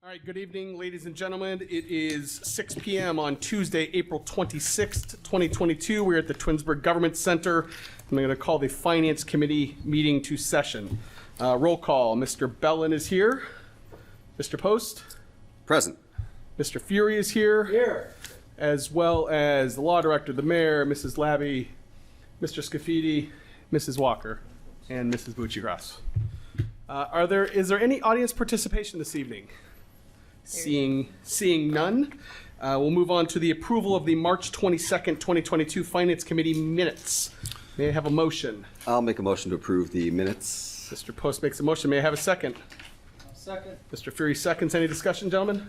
All right, good evening, ladies and gentlemen. It is 6 p.m. on Tuesday, April 26th, 2022. We're at the Twinsburg Government Center. I'm going to call the Finance Committee meeting to session. Roll call. Mr. Bellin is here. Mr. Post? Present. Mr. Fury is here. Here. As well as the Law Director, the Mayor, Mrs. Labby, Mr. Scafidi, Mrs. Walker, and Mrs. Bucci-Grass. Is there any audience participation this evening? Seeing none, we'll move on to the approval of the March 22nd, 2022 Finance Committee minutes. May I have a motion? I'll make a motion to approve the minutes. Mr. Post makes a motion. May I have a second? Second. Mr. Fury seconds. Any discussion, gentlemen?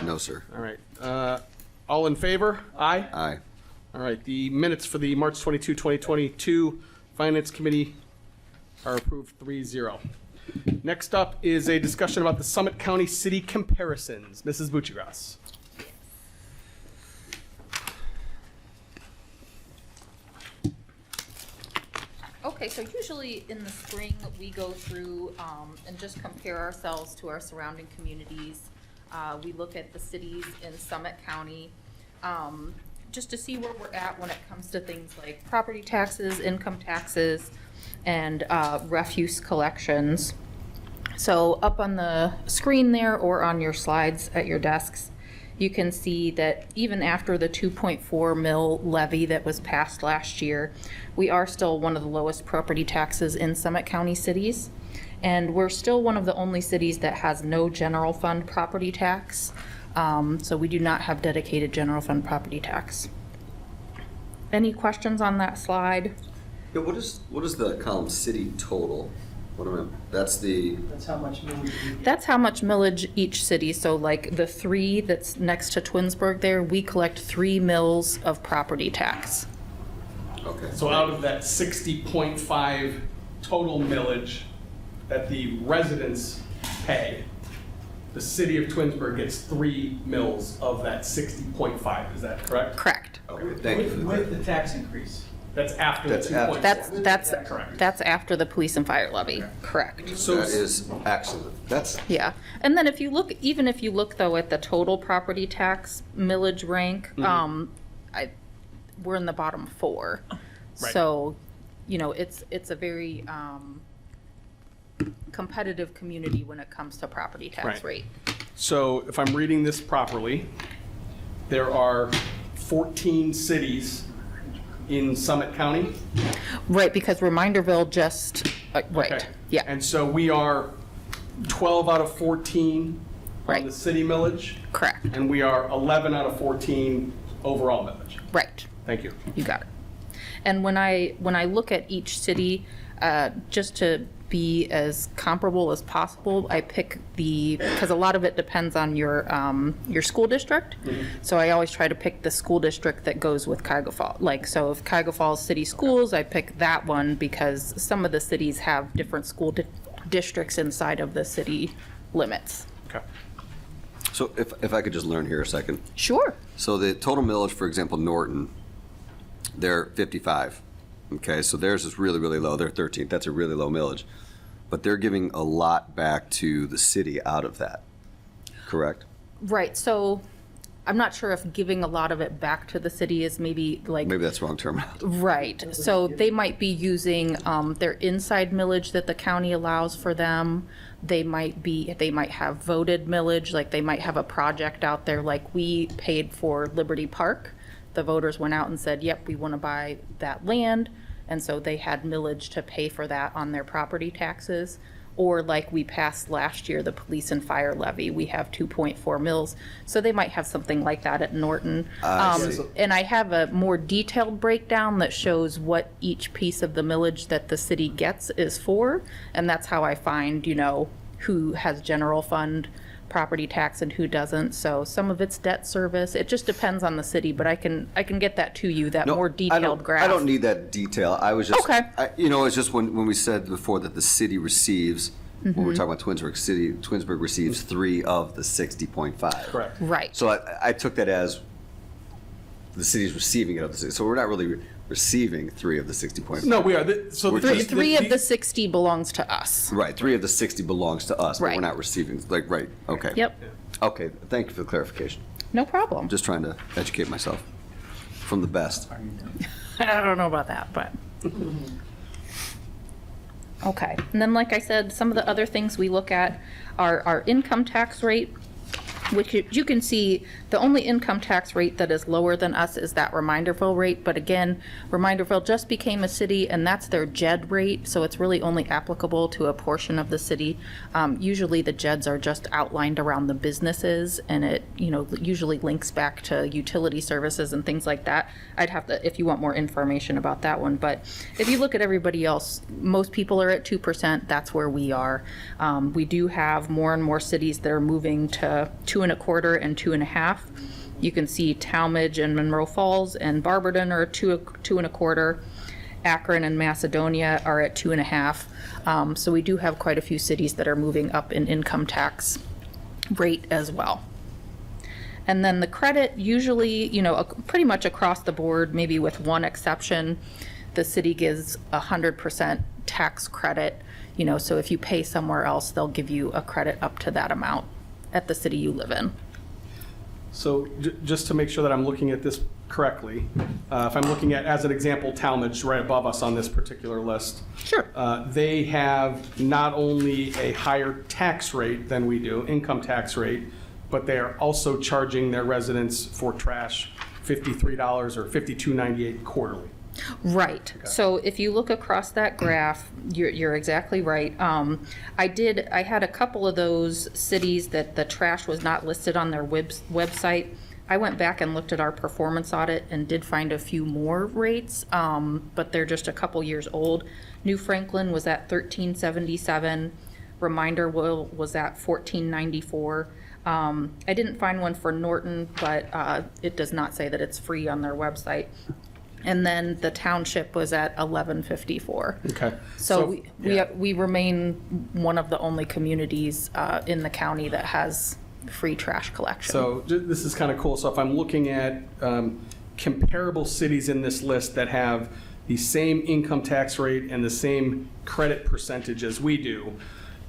No, sir. All right. All in favor? Aye? Aye. All right. The minutes for the March 22, 2022 Finance Committee are approved 3-0. Next up is a discussion about the Summit County city comparisons. Mrs. Bucci-Grass. Okay, so usually in the spring, we go through and just compare ourselves to our surrounding communities. We look at the cities in Summit County just to see where we're at when it comes to things like property taxes, income taxes, and refuse collections. So up on the screen there or on your slides at your desks, you can see that even after the 2.4 mil levy that was passed last year, we are still one of the lowest property taxes in Summit County cities. And we're still one of the only cities that has no general fund property tax. So we do not have dedicated general fund property tax. Any questions on that slide? Yeah, what is the column city total? That's how much millage we get. That's how much millage each city, so like the 3 that's next to Twinsburg there, we collect 3 mills of property tax. okay. So out of that 60.5 total millage that the residents pay, the city of Twinsburg gets 3 mills of that 60.5. Is that correct? Correct. Okay, thank you for With the the tax increase. That's after the That's 2.4. after. That's correct. that's after the police and fire levy. Correct. So that is excellent. That's Yeah, and then if you look, even if you look though at the total property tax millage rank, we're in the bottom 4. Right. So, you know, it's a very competitive community when it comes to property tax Right. rate. So if I'm reading this properly, there are 14 cities in Summit County. Right, because Reminderville just right. Okay. Yeah. And so we are 12 out of 14 on Right. the city millage, Correct. and we are 11 out of 14 overall millage. Right. Thank you. You got it. And when I look at each city, just to be as comparable as possible, I pick because a lot of it depends on your school district. So I always try to pick the school district that goes with Cuyahoga Falls. Like, so if Cuyahoga Falls City Schools, I pick that one because some of the cities have different school districts inside of the city limits. Okay. so. If I could just learn here a second. Sure. So the total millage, for example, Norton, they're 55. Okay, so theirs is really, really low. They're 13th. That's a really low millage. But they're giving a lot back to the city out of that, correct? Right. So I'm not sure if giving a lot of it back to the city is maybe like Maybe that's the wrong term. right. So they might be using their inside millage that the county allows for them. They might have voted millage, like they might have a project out there like we paid for Liberty Park. The voters went out and said, yep, we want to buy that land. And so they had millage to pay for that on their property taxes. Or like we passed last year, the police and fire levy, we have 2.4 mills. So they might have something like that at Norton. I see. And I have a more detailed breakdown that shows what each piece of the millage that the city gets is for. And that's how I find, you know, who has general fund property tax and who doesn't. So some of it's debt service. It just depends on the city, but I can get that to you, that more detailed graph. I don't need that detail. I was just, Okay. It's just when we said before that the city receives, when we're talking about Twinsburg receives 3 of the 60.5. Correct. Right. So I took that as the city's receiving it of the city. So we're not really receiving 3 of the 60.5. No, we are. So We're the- just- Three of the 60 belongs to us. Right, 3 of the 60 belongs to us, but we're Right. not receiving, like, right, okay. Yep, Okay, thank you for the clarification. no problem. I'm just trying to educate myself from the best. I don't know about that, but. Okay, and then like I said, some of the other things we look at are our income tax rate, which you can see, the only income tax rate that is lower than us is that Reminderville rate. But again, Reminderville just became a city, and that's their JED rate, so it's really only applicable to a portion of the city. Usually the JEDs are just outlined around the businesses, and it, usually links back to utility services and things like that. I'd have to, if you want more information about that one. But if you look at everybody else, most people are at 2%. That's where we are. We do have more and more cities that are moving to 2.25% and 2.5%. You can see Talmadge and Monroe Falls and Barberton are 2.25%. Akron and Macedonia are at 2.5%. So we do have quite a few cities that are moving up in income tax rate as well. And then the credit, usually, pretty much across the board, maybe with one exception, the city gives 100% tax credit. So if you pay somewhere else, they'll give you a credit up to that amount at the city you live in. So just to make sure that I'm looking at this correctly, if I'm looking at, as an example, Talmadge right above us on this particular list. Sure. They have not only a higher tax rate than we do, income tax rate, but they are also charging their residents for trash $53 or $52.98 quarterly. Right. So if you look across that graph, you're exactly right. I had a couple of those cities that the trash was not listed on their website. I went back and looked at our performance audit and did find a few more rates, but they're just a couple years old. New Franklin was at $13.77. Reminderville was at $14.94. I didn't find one for Norton, but it does not say that it's free on their website. And then the township was at $11.54. Okay. So yeah. we remain one of the only communities in the county that has free trash collection. So this is kind of cool. So if I'm looking at comparable cities in this list that have the same income tax rate and the same credit percentage as we do,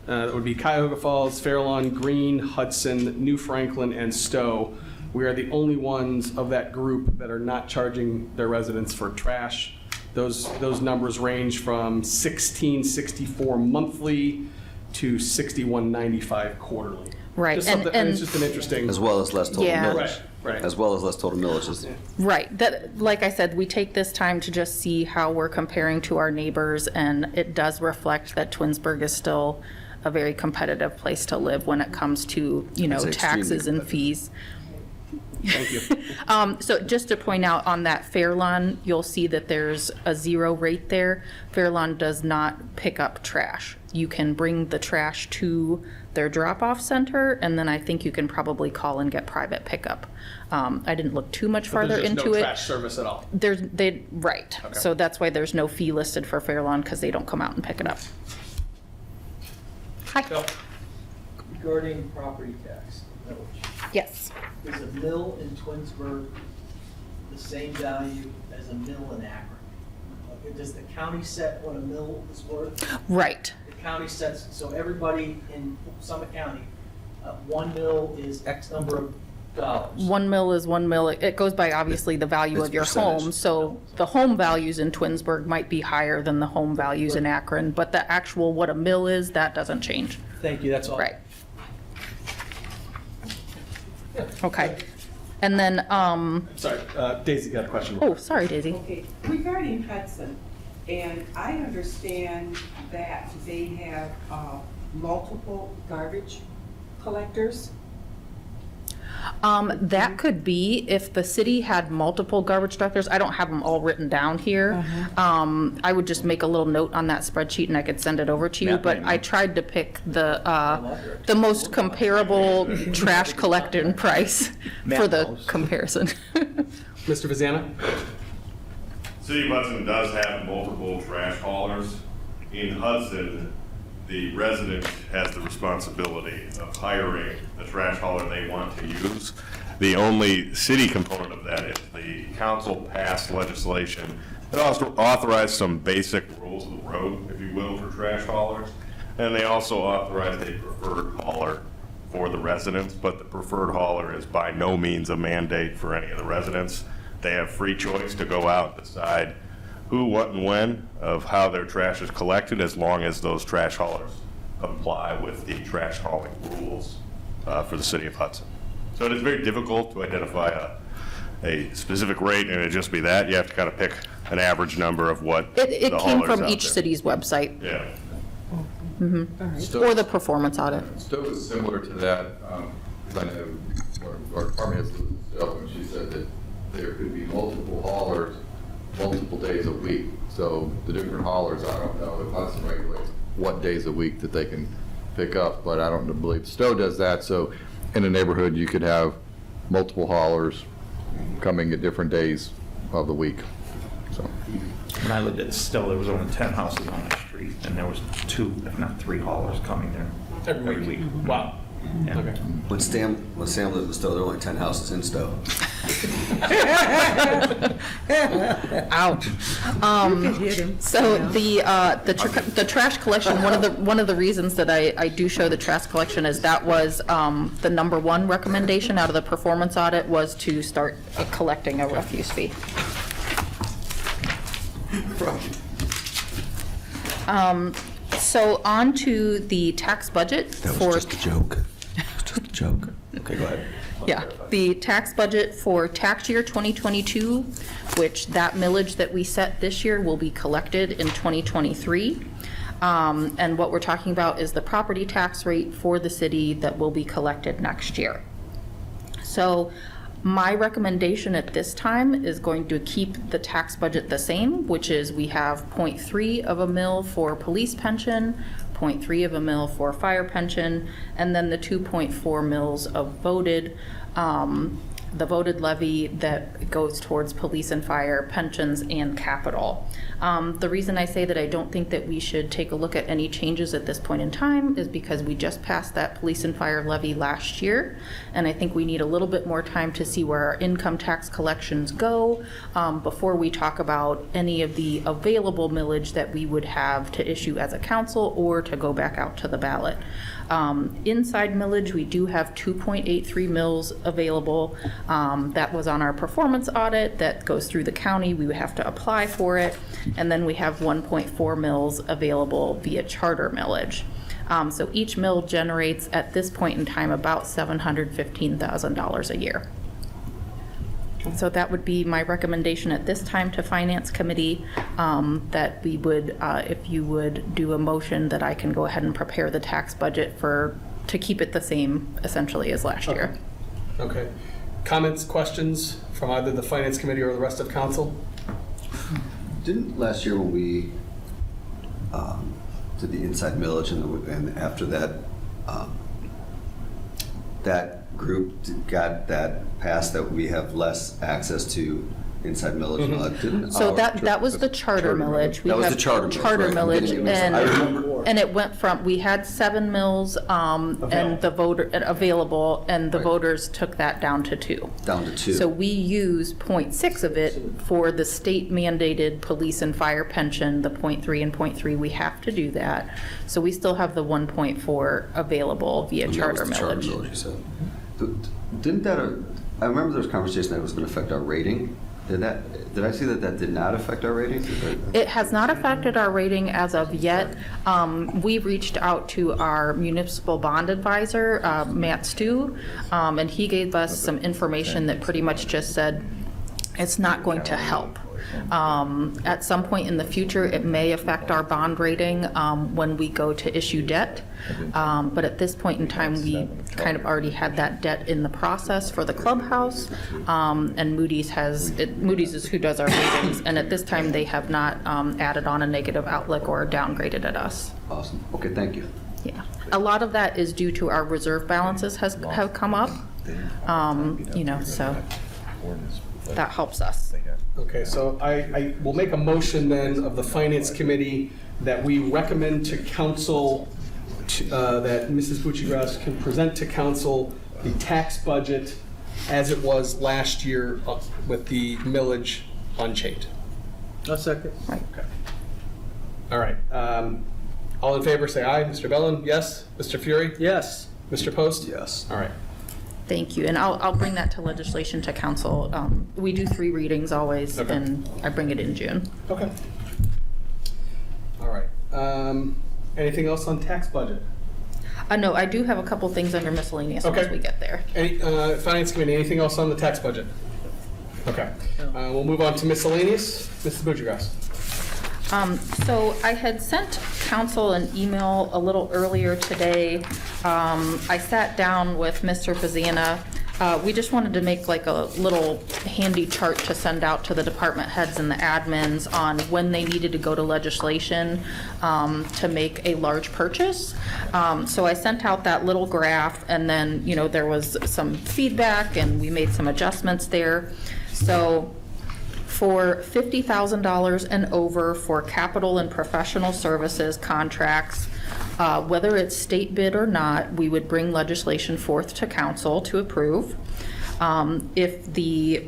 that would be Cuyahoga Falls, Fair Lawn, Greene, Hudson, New Franklin, and Stowe. We are the only ones of that group that are not charging their residents for trash. Those numbers range from $16.64 monthly to $61.95 quarterly. Right, Just and it's just an interesting. As well as less total Yeah. millage. Right. As well as less total millages. Right, that, like I said, we take this time to just see how we're comparing to our neighbors, and it does reflect that Twinsburg is still a very competitive place to live when it comes to, I'd say taxes extremely and fees. Thank you. So just to point out on that Fairlawn, you'll see that there's a 0 rate there. Fairlawn does not pick up trash. You can bring the trash to their drop-off center, and then I think you can probably call and get private pickup. I didn't look too much farther There's just into no it. trash service at all. Right. Okay. So that's why there's no fee listed for Fairlawn, because they don't come out and pick it up. Hi. Bill? Regarding property tax, millage, Yes. is a mill in Twinsburg the same value as a mill in Akron? Okay, does the county set what a mill is worth? Right. The county sets, so everybody in Summit County, 1 mill is X number of dollars. 1 mil is 1 mil. It goes by obviously the value It's of your percentage. home. So the home values in Twinsburg might be higher than the home values in Akron, but the actual what a mill is, that doesn't change. Thank you, that's all. Right. Okay. And then, Sorry, Daisy got a question. oh, sorry, Daisy. Okay, regarding Hudson, and I understand that they have multiple garbage collectors. That could be if the city had multiple garbage collectors. I don't have them all written down here. I would just make a little note on that spreadsheet and I could send it over to you. But I tried to pick the most comparable trash collecting price for the comparison. Mr. Vizana? City of Hudson does have multiple trash haulers. In Hudson, the resident has the responsibility of hiring the trash hauler they want to use. The only city component of that is the council passed legislation It also authorized some basic rules of the road, if you will, for trash haulers. And they also authorized a preferred hauler for the residents, but the preferred hauler is by no means a mandate for any of the residents. They have free choice to go out and decide who, what, and when of how their trash is collected, as long as those trash haulers comply with the trash hauling rules for the city of Hudson. So it is very difficult to identify a specific rate, and it'd just be that. You have to kind of pick an average number of what It the came haulers from out each there. city's website, Yeah. or the performance audit. Stowe is similar to that, because I know our department has stuff, and she said that there could be multiple haulers, multiple days a week. So the different haulers, I don't know if Hudson regulates what days a week that they can pick up, but I don't believe Stowe does that. So in a neighborhood, you could have multiple haulers coming at different days of the week, so. When I lived at Stowe, there was only 10 houses on the street, and there was 2, if not 3 haulers coming there every week. Wow. Yeah. Okay. When Sam lived in Stowe, there were only 10 houses in Stowe. Ouch. So the trash collection, one of the reasons that I do show the trash collection is that was the number 1 recommendation out of the performance audit was to start collecting a refuse fee. So on to the tax budget for. Just a joke. Just a joke. Okay, go ahead. Yeah, the tax budget for tax year 2022, which that millage that we set this year will be collected in 2023. And what we're talking about is the property tax rate for the city that will be collected next year. So my recommendation at this time is going to keep the tax budget the same, which is we have 0.3 of a mil for police pension, 0.3 of a mil for fire pension, and then the 2.4 mils of the voted levy that goes towards police and fire pensions and capital. The reason I say that I don't think that we should take a look at any changes at this point in time is because we just passed that police and fire levy last year, and I think we need a little bit more time to see where our income tax collections go before we talk about any of the available millage that we would have to issue as a council or to go back out to the ballot. Inside millage, we do have 2.83 mils available. That was on our performance audit that goes through the county. We would have to apply for it. And then we have 1.4 mils available via charter millage. So each mill generates at this point in time about $715,000 a year. So that would be my recommendation at this time to Finance Committee, that we would, if you would do a motion that I can go ahead and prepare the tax budget to keep it the same essentially as last year. Okay. Comments, questions from either the Finance Committee or the rest of council? Didn't last year when we did the inside millage and after that, that group got that passed that we have less access to inside millage? Didn't So our- that was the charter millage. We That was have the charter millage, charter right. I'm getting millage, it mixed up. I remember. and it went from, we had 7 mills, and the voter, available, and the Right. voters took that down to 2. Down to 2. So we use 0.6 of it for the state mandated police and fire pension, the 0.3 and 0.3, we have to do that. So we still have the 1.4 available via And that charter was the charter millage. millage, you said. Didn't that, I remember there was conversation that it was going to affect our rating. Did I see that did not affect our rating? It has not affected our rating as of yet. We reached out to our municipal bond advisor, Matt Stu, and he gave us some information that pretty much just said it's not going to help. At some point in the future, it may affect our bond rating when we go to issue debt. But at this point in time, we kind of already had that debt in the process for the clubhouse. And Moody's is who does our ratings. And at this time, they have not added on a negative outlook or downgraded at us. Awesome. Okay, thank you. Yeah. A lot of that is due to our reserve balances have come up. So that helps us. Okay, so I will make a motion then of the Finance Committee that we recommend to council that Mrs. Bucci-Gross can present to council the tax budget as it was last year with the millage unchanged. A second. Right. All right. All in favor, say aye. Mr. Bellin, yes. Mr. Fury? Yes. Mr. Post? Yes. All right. Thank you, and I'll bring that to legislation to council. We do 3 readings always, Okay. and I bring it in June. Okay. All right. Anything else on tax budget? No, I do have a couple things under miscellaneous once Okay. we get there. Any, Finance Committee, anything else on the tax budget? Okay. We'll move on to miscellaneous. Mrs. Buccigross. So I had sent council an email a little earlier today. I sat down with Mr. Pizzana. We just wanted to make like a little handy chart to send out to the department heads and the admins on when they needed to go to legislation to make a large purchase. So I sent out that little graph, and then, you know, there was some feedback and we made some adjustments there. So for $50,000 and over for capital and professional services contracts, whether it's state bid or not, we would bring legislation forth to council to approve. If the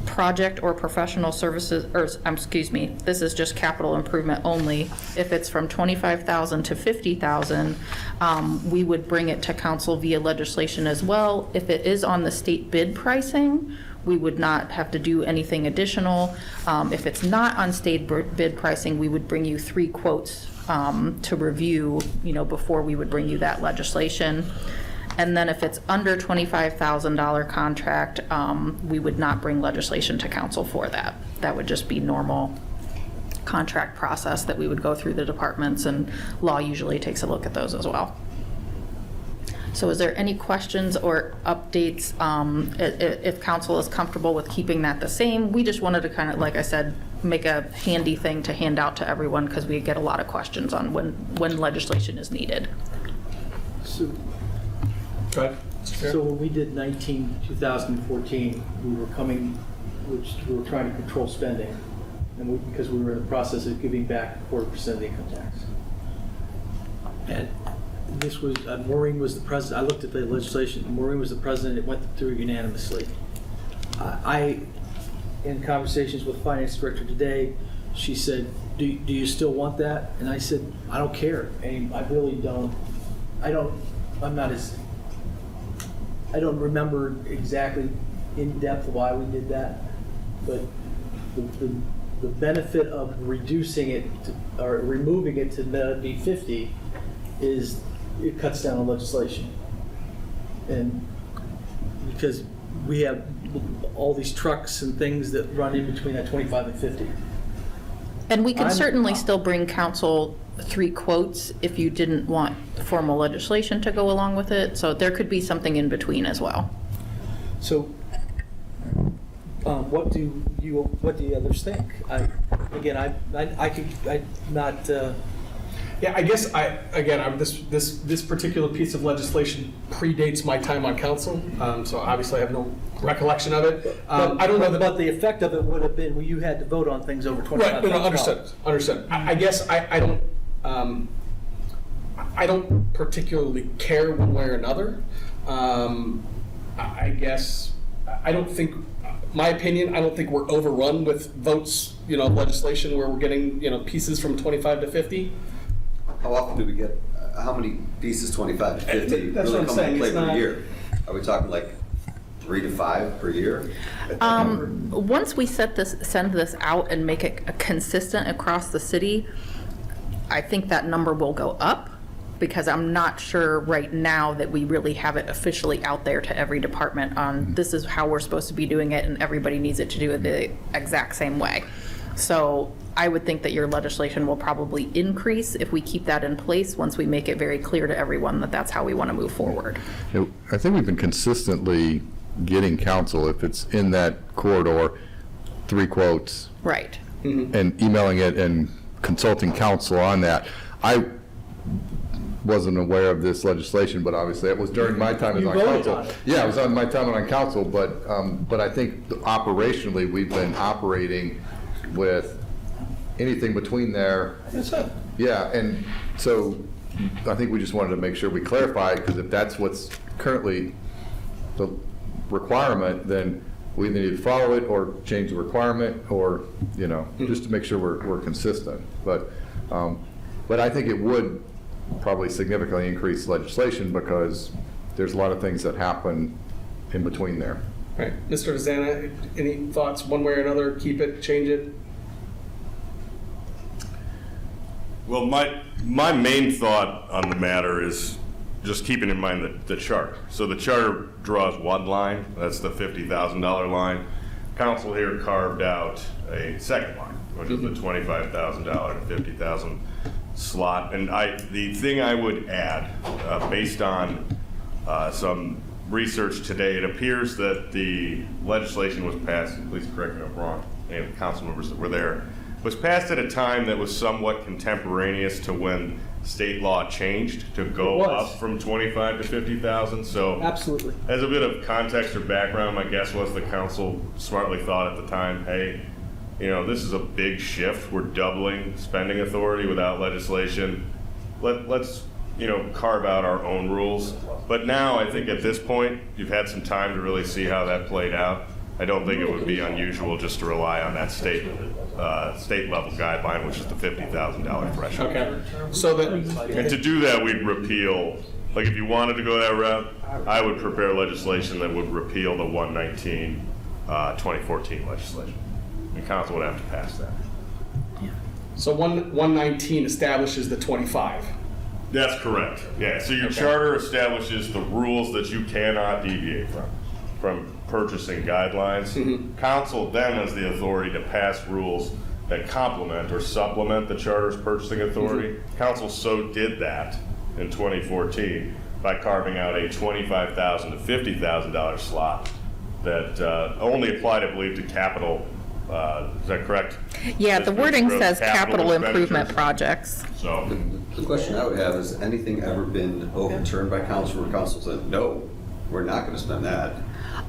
project or professional services, or excuse me, this is just capital improvement only. If it's from $25,000 to $50,000, we would bring it to council via legislation as well. If it is on the state bid pricing, we would not have to do anything additional. If it's not on state bid pricing, we would bring you 3 quotes to review, you know, before we would bring you that legislation. And then if it's under $25,000 contract, we would not bring legislation to council for that. That would just be normal contract process that we would go through the departments, and law usually takes a look at those as well. So is there any questions or updates? If council is comfortable with keeping that the same, we just wanted to kind of, like I said, make a handy thing to hand out to everyone, because we get a lot of questions on when legislation is needed. So, Go ahead. Mr. Fury. so when we did 2014, we were trying to control spending, and because we were in the process of giving back 40% of the income tax. And this was, Maureen was the president. I looked at the legislation. Maureen was the president. It went through unanimously. In conversations with the finance director today, she said, do you still want that? And I said, I don't care. And I really don't. I don't remember exactly in depth why we did that, but the benefit of reducing it or removing it to be 50 is it cuts down on legislation. And because we have all these trucks and things that run in between that 25 and 50. And we can certainly still bring council 3 quotes if you didn't want formal legislation to go along with it. So there could be something in between as well. So, what do the others think? I'm not. Yeah, I guess this particular piece of legislation predates my time on council, so obviously I have no recollection of it. I don't know that. But the effect of it would have been you had to vote on things over $25,000. Right, no, understood. I guess I don't particularly care one way or another. I guess I don't think, my opinion, I don't think we're overrun with votes, legislation where we're getting, pieces from 25 to 50. How often do we get, how many pieces, 25 to 50, That's really what I'm come saying, into play it's per not- year? Are we talking like 3 to 5 per year? Once we send this out and make it consistent across the city, I think that number will go up, because I'm not sure right now that we really have it officially out there to every department on this is how we're supposed to be doing it, and everybody needs it to do it the exact same way. So I would think that your legislation will probably increase if we keep that in place once we make it very clear to everyone that that's how we want to move forward. I think we've been consistently getting counsel, if it's in that corridor, 3 quotes, Right. and emailing it and consulting counsel on that. I wasn't aware of this legislation, but obviously it was during my time as You on voted council. on it. Yeah, it was on my time on council, but I think operationally, we've been operating with anything between there. That's it. Yeah, and so I think we just wanted to make sure we clarified, because if that's what's currently the requirement, then we either need to follow it or change the requirement, or, you know, just to make sure we're consistent. But I think it would probably significantly increase legislation, because there's a lot of things that happen in between there. Right. Mr. Vazana, any thoughts one way or another? Keep it, change it? Well, my main thought on the matter is just keeping in mind the charter. So the charter draws one line, that's the $50,000 line. Council here carved out a second line, which is the $25,000 to $50,000 slot. And the thing I would add, based on some research today, it appears that the legislation was passed, please correct me if I'm wrong, and the council members that were there, was passed at a time that was somewhat contemporaneous to when state law changed to go It was. up from 25 to 50,000. So Absolutely. as a bit of context or background, my guess was the council smartly thought at the time, hey, you know, this is a big shift. We're doubling spending authority without legislation. Let's, you know, carve out our own rules. But now I think at this point, you've had some time to really see how that played out. I don't think it would be unusual just to rely on that state level guideline, which is the $50,000 threshold. Okay. So that, And to do that, we'd repeal, like if you wanted to go that route, I would prepare legislation that would repeal the 119, 2014 legislation. And council would have to pass that. so 119 establishes the 25. That's correct. Yeah, so your charter establishes the rules that you cannot deviate from purchasing guidelines. Council then has the authority to pass rules that complement or supplement the charter's purchasing authority. Council so did that in 2014 by carving out a $25,000 to $50,000 slot that only applied, I believe, to capital. Is that correct? Yeah, the wording says capital improvement expenditures. projects. So, The question I would have is, anything ever been overturned by council where council said, no, we're not going to spend that?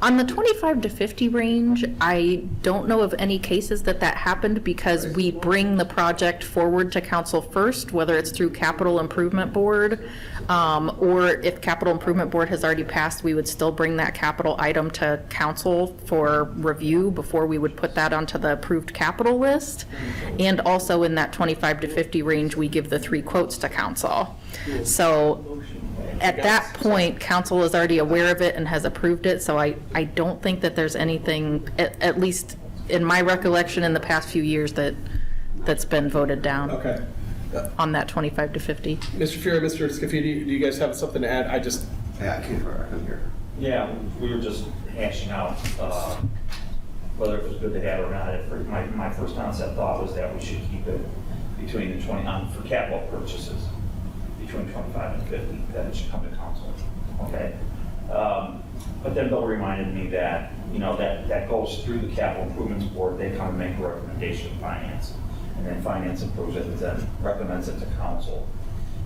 On the 25 to 50 range, I don't know of any cases that happened, because we bring the project forward to council first, whether it's through capital improvement board, or if capital improvement board has already passed, we would still bring that capital item to council for review before we would put that onto the approved capital list. And also in that 25 to 50 range, we give the 3 quotes to council. So at that point, council is already aware of it and has approved it, so I don't think that there's anything, at least in my recollection in the past few years, that's been voted down Okay. on that 25 to 50. Mr. Fury, Mr. Scafidi, do you guys have something to add? Yeah, I can't hear. Yeah, we were just hashing out whether it was good to have or not. My first concept thought was that we should keep it between the 20, for capital purchases, between 25 and 50, that it should come to council, okay? But then Bill reminded me that, you know, that goes through the capital improvements board, they come and make a recommendation to finance, and then finance approves it and then recommends it to council.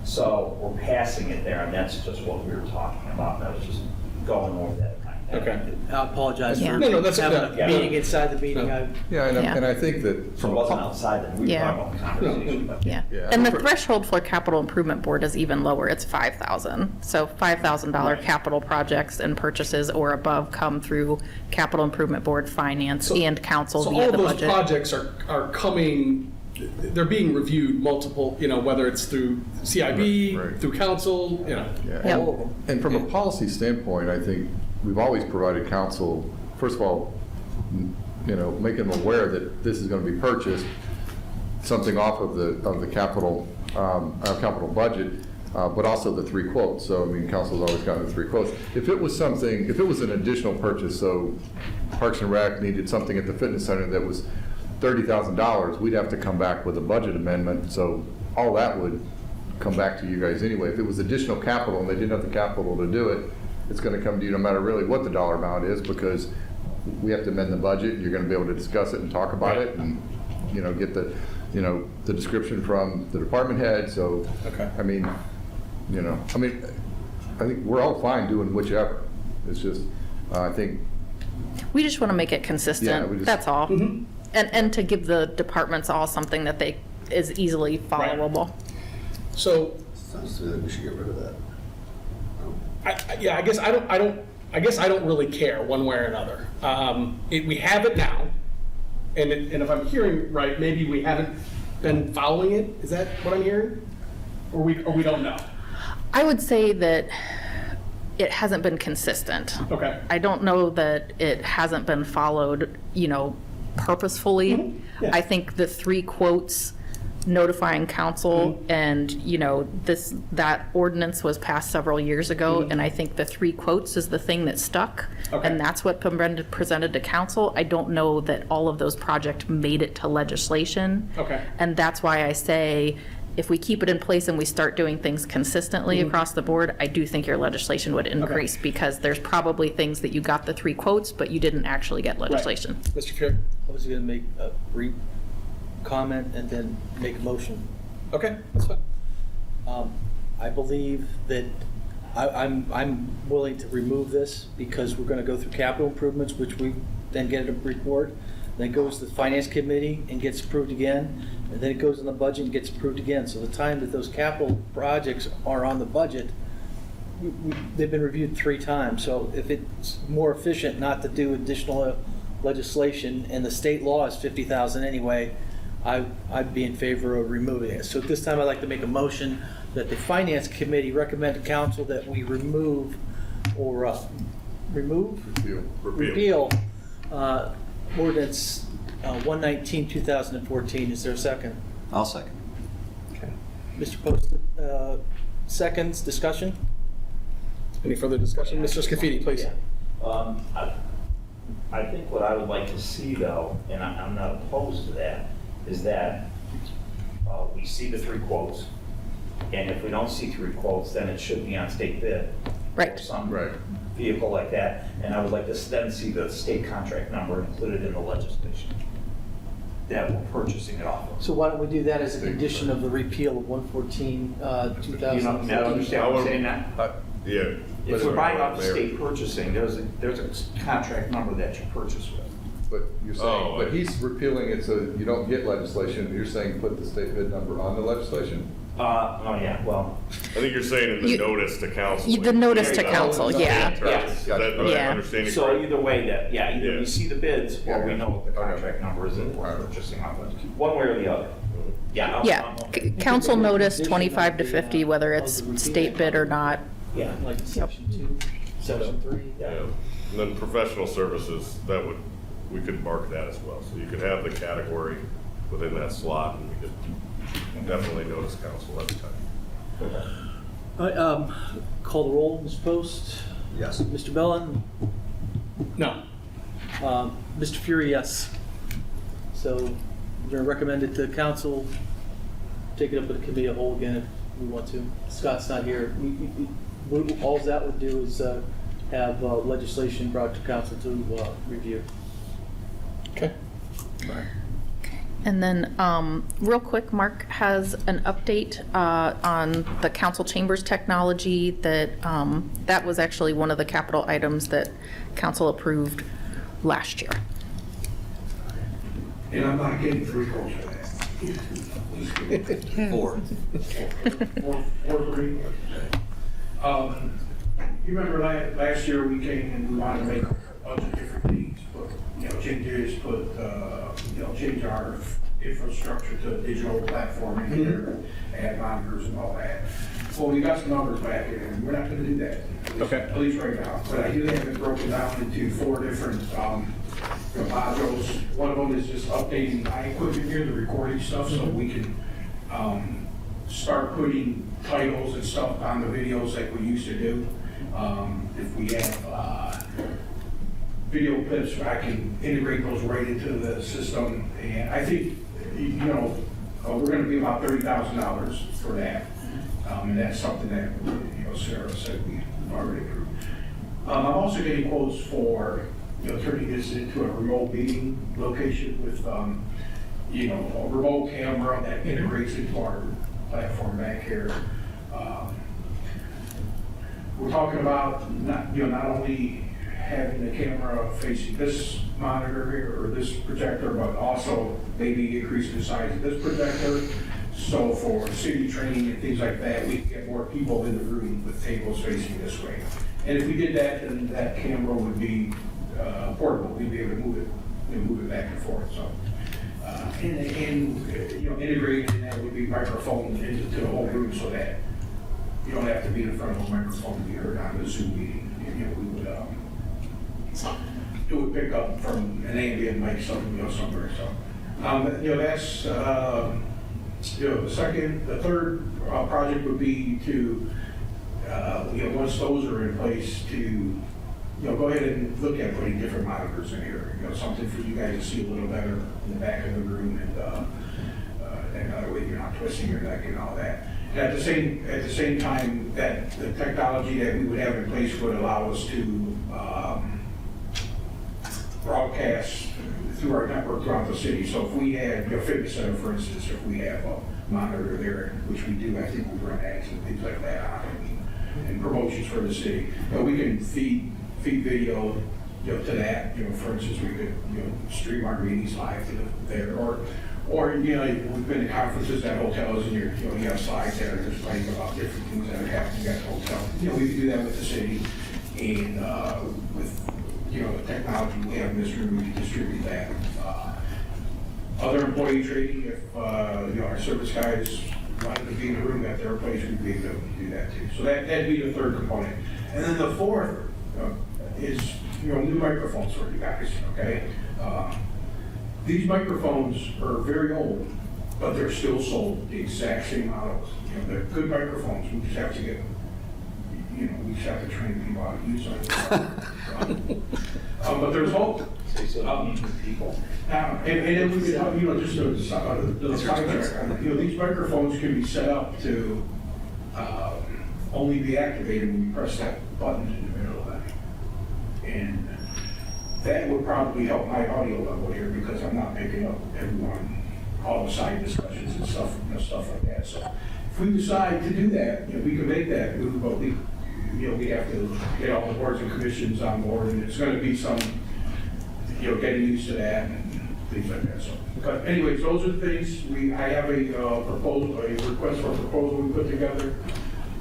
So we're passing it there, and that's just what we were talking about, and I was just going over that. Okay. I apologize Yeah. for No, that's having okay. a meeting inside the meeting. No. Yeah, Yeah. and I think that So from it a wasn't outside that, we were Yeah. talking about the conversation, but. Yeah. Yeah. And the threshold for capital improvement board is even lower, it's 5,000. So $5,000 capital projects and purchases or above come through capital improvement board, finance, So- and council So via all the of those budget. projects are coming, they're being reviewed multiple, you know, whether it's through CIB, Right. through council, you know. Yeah. Yep. all of them. And from a policy standpoint, I think we've always provided council, first of all, you know, making them aware that this is going to be purchased, something off of the capital, our capital budget, but also the 3 quotes. So, I mean, council's always gotten the 3 quotes. If it was something, if it was an additional purchase, so Parks and Rec needed something at the fitness center that was $30,000, we'd have to come back with a budget amendment. So all that would come back to you guys anyway. If it was additional capital and they didn't have the capital to do it, it's going to come to you no matter really what the dollar amount is, because we have to amend the budget, and you're going to be able to discuss it and talk about it, and, you know, get the, you know, the description from the department head. So, Okay. I mean, you know, I think we're all fine doing whichever. It's just, I think, We just want to make it Yeah, we consistent, just- that's all. And to give the departments all something that is easily followable. So, Sounds to me like we should get rid of that. I guess I don't I guess I don't really care one way or another. We have it now, and if I'm hearing right, maybe we haven't been following it. Is that what I'm hearing? Or we don't know? I would say that it hasn't been consistent. Okay. I don't know that it hasn't been followed, purposefully. Mm-hmm. Yeah. I think the 3 quotes notifying council Mm-hmm. and, that ordinance was passed several years ago, and I think the 3 quotes is the thing that stuck. Okay. And that's what presented to council. I don't know that all of those projects made it to legislation. Okay. And that's why I say, if we keep it in place and we start doing things consistently across the board, I do think your legislation would increase, because there's probably things that you got the 3 quotes, but you didn't actually get legislation. Mr. Fury? I was going to make a brief comment and then make a motion. Okay, that's fine. I believe that I'm willing to remove this because we're going to go through capital improvements, which we then get a report. Then it goes to the finance committee and gets approved again. And then it goes in the budget and gets approved again. So the time that those capital projects are on the budget, they've been reviewed 3 times. So if it's more efficient not to do additional legislation, and the state law is $50,000 anyway, I'd be in favor of removing it. So at this time, I'd like to make a motion that the finance committee recommend to council that we remove or repeal ordinance 119, 2014. Is there a second? I'll second. Okay. Mr. Post, seconds, discussion? Any further discussion? Mr. Scafidi, please. I think what I would like to see, though, and I'm not opposed to that, is that we see the 3 quotes, and if we don't see 3 quotes, then it should be on state bid. Right. Or some vehicle like that, and I would like to then see the state contract number included in the legislation that we're purchasing it off of. So why don't we do that as a condition of the repeal of 114, 2014? You understand what I'm saying now? Yeah. If we're buying off the state purchasing, there's a contract number that you purchase with. But you're saying, but he's repealing it so you don't get legislation. You're saying put the state bid number on the legislation? Oh, yeah, well. I think you're saying in the notice to council. The notice There to you go. council, yeah. Yes. Is that what Yeah. I'm understanding? So correct? either way, that, either Yeah. we see the bids or we Yeah. know what the Okay. contract number is that we're purchasing off of, one way or the other. Yeah. Yeah, council notice 25 to 50, whether it's state bid or not. Yeah. Like section 2, section 3? Yeah. And then professional services, we could mark that as well. So you could have the category within that slot, and we could definitely notice council every time. All right, call the roll, Ms. Post? Yes. Mr. Bellin? No. Mr. Fury, yes. So we're going to recommend it to council, take it up with the committee of whole again if we want to. Scott's not here. All that would do is have legislation brought to council to review. Okay. And then, real quick, Mark has an update on the council chambers technology that was actually one of the capital items that council approved last year. And I'm not getting 3 quotes for that. 4. Or 3. You remember last year we came and we wanted to make a bunch of different things, change our infrastructure to a digital platform in here, add monitors and all that. Well, we got some numbers back in, and we're not gonna do that. Okay. At least right now, but I do have it broken down into 4 different, modules. One of them is just updating my equipment here, the recording stuff, so we can, start putting titles and stuff on the videos like we used to do. If we have, video clips, I can integrate those right into the system, and I think, we're gonna be about $30,000 for that. And that's something that, Sarah said we've already approved. I'm also getting quotes for, turning this into a remote meeting location with, a remote camera that integrates into our platform back here. We're talking about not only having the camera facing this monitor here or this projector, but also maybe increasing the size of this projector. So for city training and things like that, we can get more people in the room with tables facing this way. And if we did that, then that camera would be portable. We'd be able to move it back and forth, so. Integrated in that would be microphone into the whole room so that you don't have to be in front of a microphone to be heard on the Zoom meeting. It would pick up from an ambient mic somewhere, so. That's, the third project would be to, once those are in place, to, go ahead and look at putting different monitors in here. Something for you guys to see a little better in the back of the room, and that way you're not twisting your neck and all that. And at the same time, that the technology that we would have in place would allow us to broadcast through our network throughout the city. So if we had, fitness center, for instance, if we have a monitor there, which we do, I think we run ads and things like that on it, and promotions for the city. We can feed video, to that. For instance, we could, stream our meetings live to there, or we've been to conferences at hotels, and you have slides that are just talking about different things that are happening at the hotel. We can do that with the city, and with the technology we have in this room, we can distribute that. Other employee training, if our service guys wanted to be in the room at their place, we'd be able to do that too. So that'd be the third component. And then the fourth is new microphones for you guys. Okay, these microphones are very old, but they're still sold the exact same models. They're good microphones. We just have to get, we just have to train people how to use them. But there's hope. People. And then we could, just a sidetrack. These microphones can be set up to only be activated when you press that button in the middle of that. And that would probably help my audio level here, because I'm not picking up everyone, all the side discussions and stuff like that. So if we decide to do that, we can make that move, but we have to get all the boards and commissions on board, and it's going to be some, getting used to that and things like that. So, but anyways, those are the things. I have a request for a proposal we put together.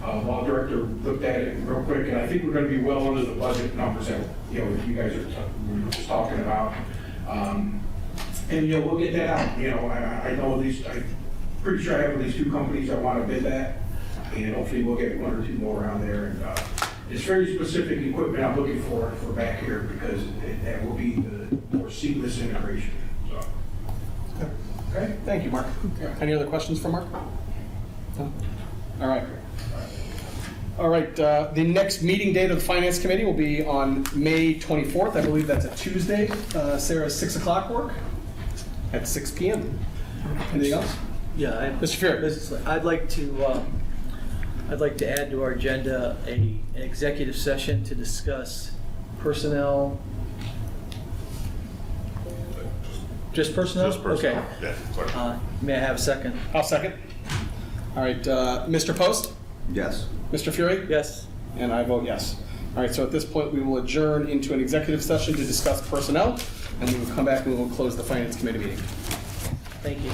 Law director looked at it real quick, and I think we're going to be well under the budget numbers that you guys are just talking about. And we'll get that out. I know at least, I'm pretty sure I have at least 2 companies that want to bid that, and hopefully we'll get 1 or 2 more around there. And it's very specific equipment I'm looking for back here, because that will be the more seamless integration. So. Okay, thank you, Mark. Any other questions for Mark? No? All right. All right, the next meeting date of the Finance Committee will be on May 24th. I believe that's a Tuesday. Sarah's 6 o'clock work at 6 p.m. Anything else? Yeah, Mr. Fury. I'd like to add to our agenda an executive session to discuss personnel. Just personnel? Just personnel. Okay. Yeah, sorry. May I have a second? I'll second. All right, Mr. Post? Yes. Mr. Fury? Yes. And I vote yes. All right, so at this point, we will adjourn into an executive session to discuss personnel, and we will come back and we will close the Finance Committee meeting. Thank you.